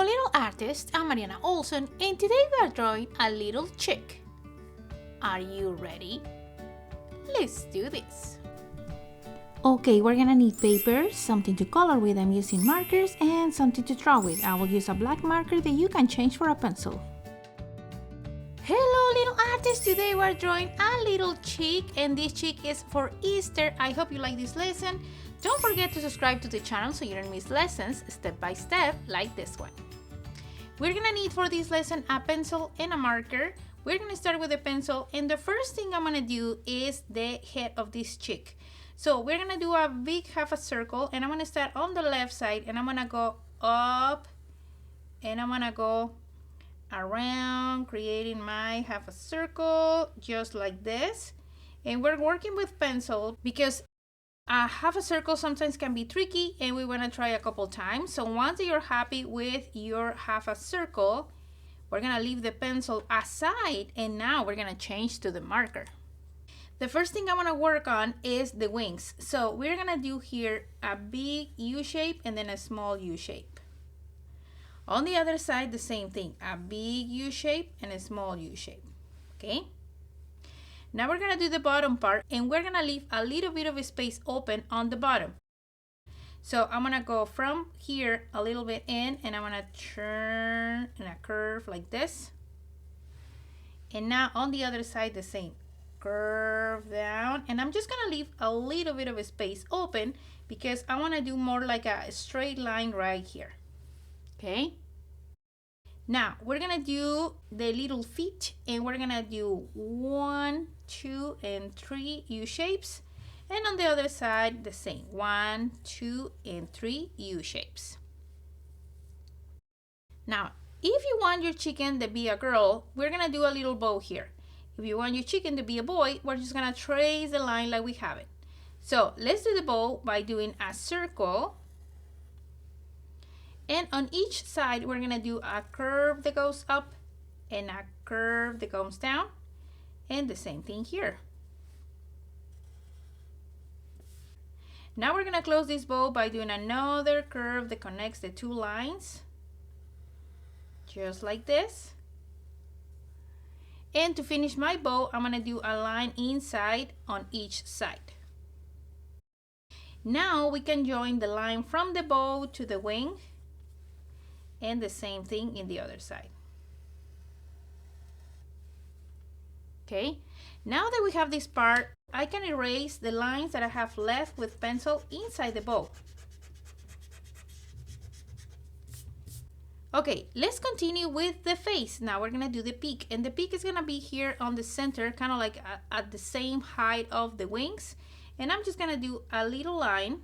Hello little artists, I'm Mariana Olson and today we are drawing a little chick. Are you ready? Let's do this. Okay, we're gonna need paper, something to color with, I'm using markers, and something to draw with. I will use a black marker that you can change for a pencil. Hello little artists, today we're drawing a little chick and this chick is for Easter. I hope you like this lesson. Don't forget to subscribe to the channel so you don't miss lessons step by step like this one. We're gonna need for this lesson a pencil and a marker. We're gonna start with a pencil and the first thing I'm gonna do is the head of this chick. So we're gonna do a big half a circle and I'm gonna start on the left side and I'm gonna go up and I'm gonna go around creating my half a circle just like this. And we're working with pencil because half a circle sometimes can be tricky and we want to try a couple times. So once you're happy with your half a circle, we're gonna leave the pencil aside and now we're gonna change to the marker. The first thing I want to work on is the wings. So we're gonna do here a big U shape and then a small U shape. On the other side, the same thing, a big U shape and a small U shape, okay? Now we're gonna do the bottom part and we're gonna leave a little bit of a space open on the bottom. So I'm gonna go from here a little bit in and I'm gonna turn in a curve like this. And now on the other side, the same, curve down. And I'm just gonna leave a little bit of a space open because I wanna do more like a straight line right here, okay? Now we're gonna do the little feet and we're gonna do 1, 2, and 3 U shapes. And on the other side, the same, 1, 2, and 3 U shapes. Now, if you want your chicken to be a girl, we're gonna do a little bow here. If you want your chicken to be a boy, we're just gonna trace the line like we have it. So let's do the bow by doing a circle. And on each side, we're gonna do a curve that goes up and a curve that comes down. And the same thing here. Now we're gonna close this bow by doing another curve that connects the two lines. Just like this. And to finish my bow, I'm gonna do a line inside on each side. Now we can join the line from the bow to the wing. And the same thing in the other side. Okay, now that we have this part, I can erase the lines that I have left with pencil inside the bow. Okay, let's continue with the face. Now we're gonna do the peak, and the peak is gonna be here on the center, kind of like at the same height of the wings. And I'm just gonna do a little line,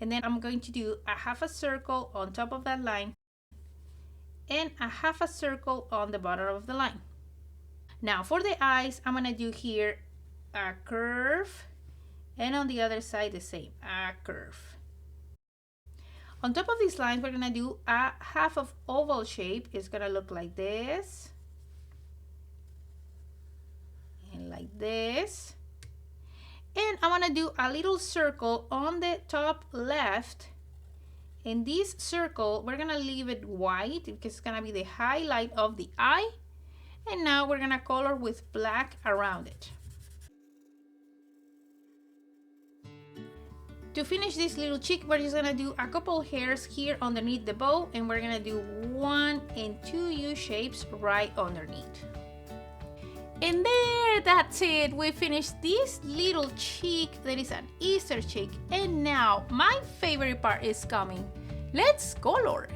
and then I'm going to do a half a circle on top of that line, and a half a circle on the bottom of the line. Now for the eyes, I'm gonna do here a curve and on the other side the same, a curve. On top of these lines, we're gonna do a half of oval shape. It's gonna look like this and like this. And I'm gonna do a little circle on the top left. In this circle, we're gonna leave it white because it's gonna be the highlight of the eye. And now we're gonna color with black around it. To finish this little chick, we're just gonna do a couple hairs here underneath the bow and we're gonna do 1 and 2 U shapes right underneath. And there, that's it. We finished this little chick that is an Easter chick. And now my favorite part is coming. Let's color.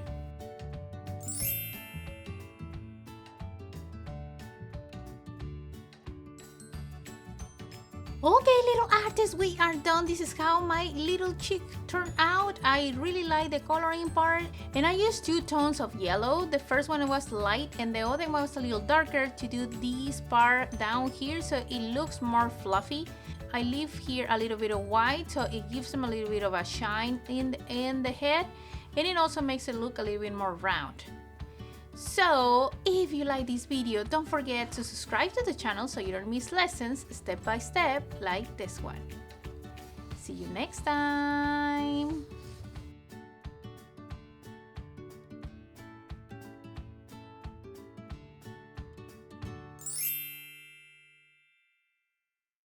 Okay, little artists, we are done. This is how my little chick turned out. I really like the coloring part and I used 2 tones of yellow. The first one was light and the other one was a little darker to do this part down here so it looks more fluffy. I leave here a little bit of white so it gives them a little bit of a shine in the head and it also makes it look a little bit more round. So if you like this video, don't forget to subscribe to the channel so you don't miss lessons step by step like this one. See you next time.